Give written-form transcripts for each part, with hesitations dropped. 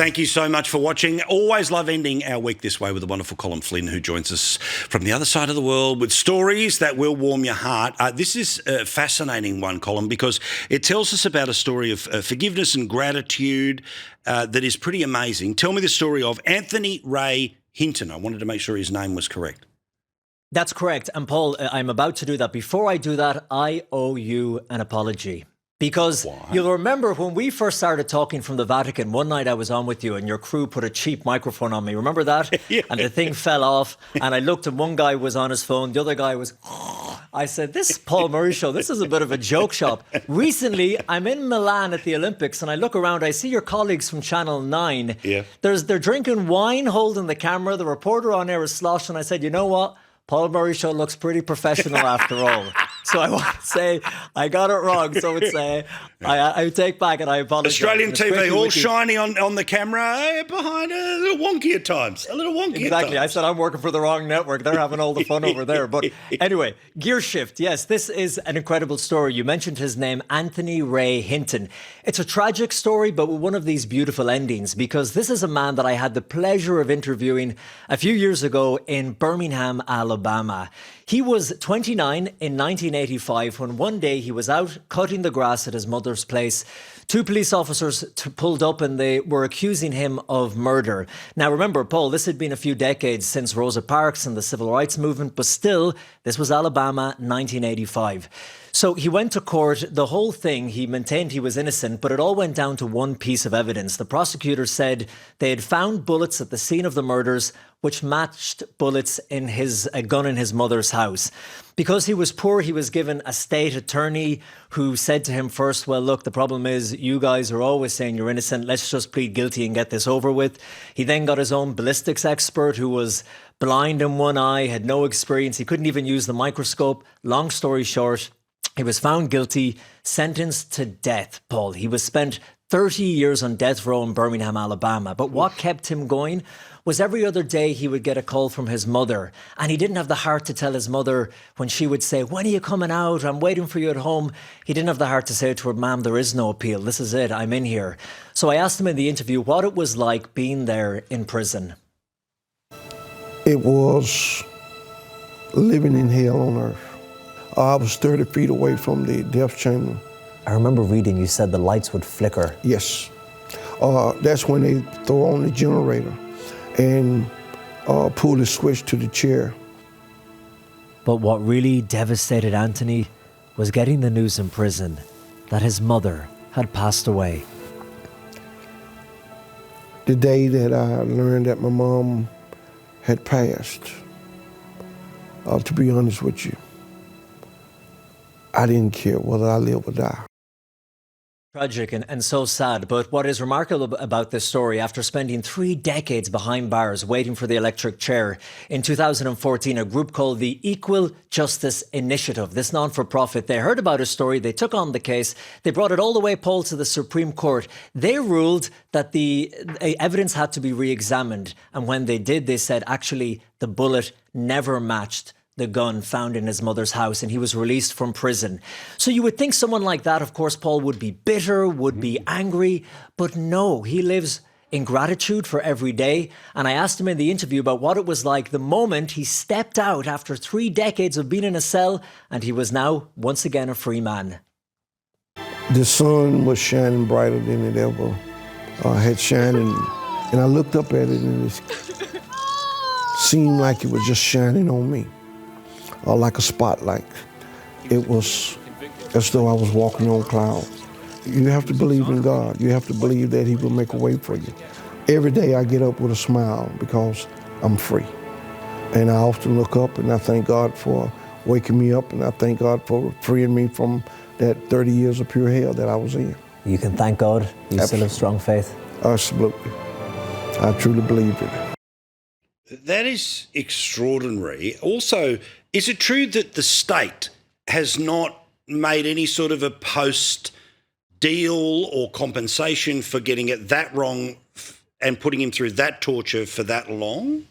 Thank you so much for watching. Always love ending our week this way with the wonderful Colm Flynn, who joins us from the other side of the world with stories that will warm your heart. This is a fascinating one, Colm, because it tells us about a story of forgiveness and gratitude that is pretty amazing. Tell me the story of Anthony Ray Hinton. I wanted to make sure his name was correct. That's correct. And Paul, I'm about to do that. Before I do that, I owe you an apology. Because you'll remember when we first started talking from the Vatican, one night I was on with you and your crew put a cheap microphone on me. Remember that? Yeah. And the thing fell off and I looked and one guy was on his phone. The other guy was... I said, this Paul Murray show, this is a bit of a joke shop. Recently, I'm in Milan at the Olympics and I look around, I see your colleagues from Channel 9. Yeah. They're drinking wine, holding the camera. The reporter on air is sloshed and I said, you know what? Paul Murray show looks pretty professional after all. So I want to say I got it wrong. So it's I take back and I apologize. Australian TV all shiny on the camera, behind a little wonky at times. A little wonky Exactly. at I times. said I'm working for the wrong network. They're having all the fun over there. But anyway, gear shift. Yes, this is an incredible story. You mentioned his name, Anthony Ray Hinton. It's a tragic story, but with one of these beautiful endings, because this is a man that I had the pleasure of interviewing a few years ago in Birmingham, Alabama. He was 29 in 1985 when one day he was out cutting the grass at his mother's place. Two police officers pulled up and they were accusing him of murder. Now, remember, Paul, this had been a few decades since Rosa Parks and the civil rights movement, but still, this was Alabama, 1985. So he went to court. The whole thing, he maintained he was innocent, but it all went down to one piece of evidence. The prosecutor said they had found bullets at the scene of the murders which matched bullets in a gun in his mother's house. Because he was poor, he was given a state attorney who said to him first, well, look, the problem is you guys are always saying you're innocent. Let's just plead guilty and get this over with. He then got his own ballistics expert who was blind in one eye, had no experience. He couldn't even use the microscope. Long story short, he was found guilty, sentenced to death, Paul. He was spent 30 years on death row in Birmingham, Alabama. But what kept him going was every other day he would get a call from his mother. And he didn't have the heart to tell his mother when she would say, when are you coming out? I'm waiting for you at home. He didn't have the heart to say to her, ma'am, there is no appeal. This is it. I'm in here. So I asked him in the interview what it was like being there in prison. It was living in hell on earth. I was 30 feet away from the death chamber. I remember reading you said the lights would flicker. Yes. That's when they throw on the generator and pull the switch to the chair. But what really devastated Anthony was getting the news in prison that his mother had passed away. The day that I learned that my mom had passed, to be honest with you, I didn't care whether I live or die. Tragic and so sad, but what is remarkable about this story, after spending 3 decades behind bars waiting for the electric chair, in 2014 a group called the Equal Justice Initiative, this non-for-profit, they heard about his story, they took on the case, they brought it all the way, Paul, to the Supreme Court. They ruled that the evidence had to be re-examined, and when they did, they said actually the bullet never matched the gun found in his mother's house, and he was released from prison. So you would think someone like that, of course, Paul, would be bitter, would be angry, but no, he lives in gratitude for every day. And I asked him in the interview about what it was like the moment he stepped out after 3 decades of being in a cell, and he was now once again a free man. The sun was shining brighter than it ever had shined, and I looked up at it and it seemed like it was just shining on me. Like a spotlight. It was as though I was walking on clouds. You have to believe in God. You have to believe that He will make a way for you. Every day I get up with a smile because I'm free. And I often look up and I thank God for waking me up, and I thank God for freeing me from that 30 years of pure hell that I was in. You can thank God. You Absolutely. Still have strong faith. Absolutely. I truly believe it. That is extraordinary. Also, is it true that the state has not made any sort of a post-deal or compensation for getting it that wrong and putting him through that torture for that long?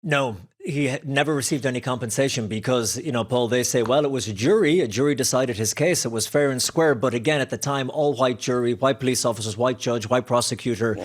No, he never received any compensation because, you know, Paul, they say, well, it was a jury decided his case. It was fair and square. But again, at the time, all white jury, white police officers, white judge, white prosecutor.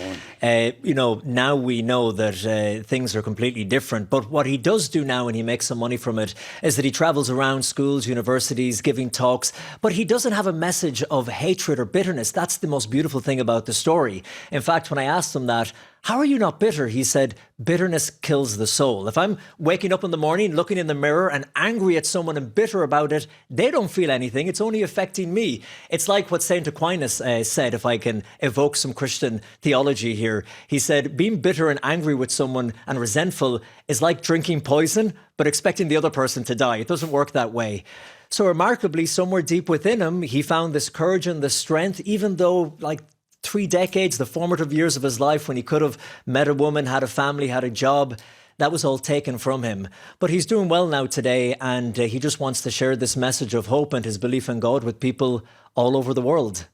You know, now we know that things are completely different. But what he does do now, and he makes some money from it, is that he travels around schools, universities, giving talks. But he doesn't have a message of hatred or bitterness. That's the most beautiful thing about the story. In fact, when I asked him that, how are you not bitter? He said, bitterness kills the soul. If I'm waking up in the morning, looking in the mirror and angry at someone and bitter about it, they don't feel anything. It's only affecting me. It's like what St. Aquinas said, if I can evoke some Christian theology here. He said, being bitter and angry with someone and resentful is like drinking poison, but expecting the other person to die. It doesn't work that way. So remarkably, somewhere deep within him, he found this courage and this strength, even though, like, 3 decades, the formative years of his life when he could have met a woman, had a family, had a job, that was all taken from him. But he's doing well now today, and he just wants to share this message of hope and his belief in God with people all over the world.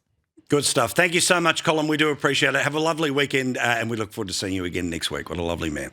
Good stuff. Thank you so much, Colm. We do appreciate it. Have a lovely weekend, and we look forward to seeing you again next week. What a lovely man.